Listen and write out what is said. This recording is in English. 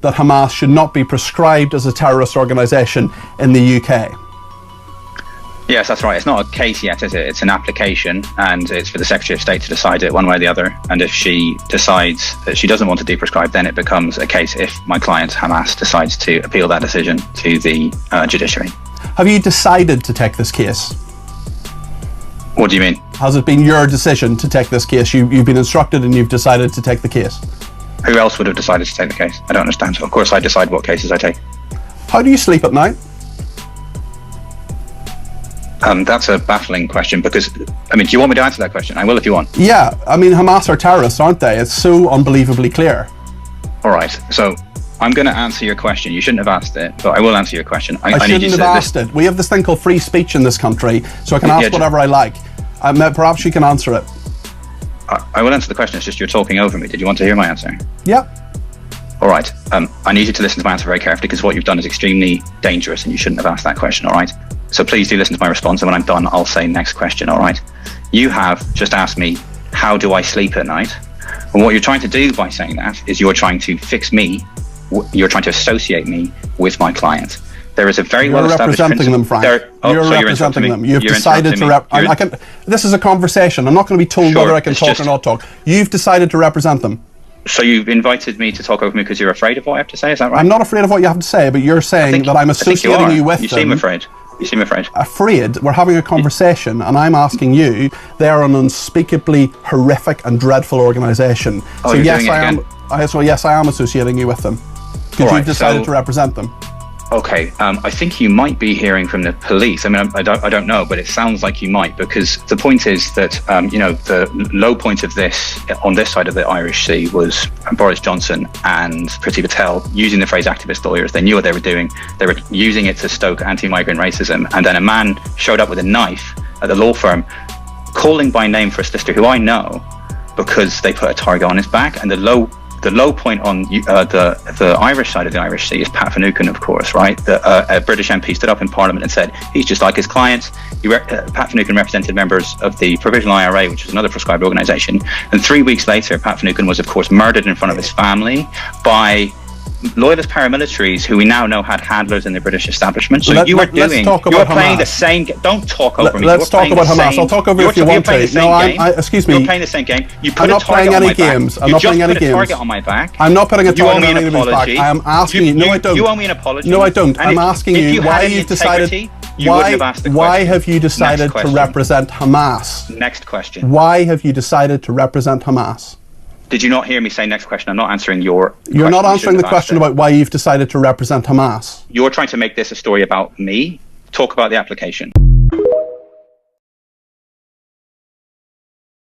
that Hamas should not be prescribed as a terrorist organisation in the UK? Yes, that's right. It's not a case yet, is it? It's an application, and it's for the Secretary of State to decide it one way or the other. And if she decides that she doesn't want to deprescribe, then it becomes a case if my client, Hamas, decides to appeal that decision to the judiciary. Have you decided to take this case? What do you mean? Has it been your decision to take this case? You've been instructed and you've decided to take the case? Who else would have decided to take the case? I don't understand. So of course I decide what cases I take. How do you sleep at night? That's a baffling question because, I mean, do you want me to answer that question? I will if you want. Yeah, I mean, Hamas are terrorists, aren't they? It's so unbelievably clear. All right, so I'm going to answer your question. You shouldn't have asked it, but I will answer your question. I shouldn't have asked it. We have this thing called free speech in this country, so I can ask whatever I like. Perhaps you can answer it. I will answer the question, it's just you're talking over me. Did you want to hear my answer? Yeah. All right, I need you to listen to my answer very carefully because what you've done is extremely dangerous and you shouldn't have asked that question, all right? So please do listen to my response, and when I'm done, I'll say next question, all right? You have just asked me, how do I sleep at night? And what you're trying to do by saying that is you're trying to fix me, you're trying to associate me with my client. There is a very well-established principle. You're representing them, Frank. You're representing them. You've decided to this is a conversation. I'm not going to be told whether I can talk or not talk. You've decided to represent them. So you've invited me to talk over me because you're afraid of what I have to say, is that right? I'm not afraid of what you have to say, but you're saying that I'm associating you with them. You seem afraid. You seem afraid. Afraid? We're having a conversation and I'm asking you, they are an unspeakably horrific and dreadful organisation. Oh, so yes, I am associating you with them. Because you've decided to represent them. Okay, I think you might be hearing from the police. I mean, I don't know, but it sounds like you might, because the point is that, you know, the low point of this, on this side of the Irish Sea, was Boris Johnson and Priti Patel using the phrase activist lawyers. They knew what they were doing. They were using it to stoke anti-migrant racism. And then a man showed up with a knife at the law firm, calling by name for a solicitor who I know, because they put a target on his back. And the low point on the Irish side of the Irish Sea is Pat Finucane, of course, right? A British MP stood up in Parliament and said he's just like his clients. Pat Finucane represented members of the Provisional IRA, which is another proscribed organisation. And 3 weeks later, Pat Finucane was, of course, murdered in front of his family by loyalist paramilitaries who we now know had handlers in the British establishment. So you're playing the same game. Don't talk over me. Let's talk about Hamas. I'll talk over you if you want to. Excuse me. You're playing the same game. I'm not playing any games. I'm not playing any games. You just put a target on my back. I'm not putting a target on anybody's back. I am asking you. No, I don't. You owe me an apology. No, I don't. I'm asking you why you've decided. Why have you decided to represent Hamas? Next question. Why have you decided to represent Hamas? Did you not hear me say next question? I'm not answering your question. You're not answering the question about why you've decided to represent Hamas. You're trying to make this a story about me. Talk about the application.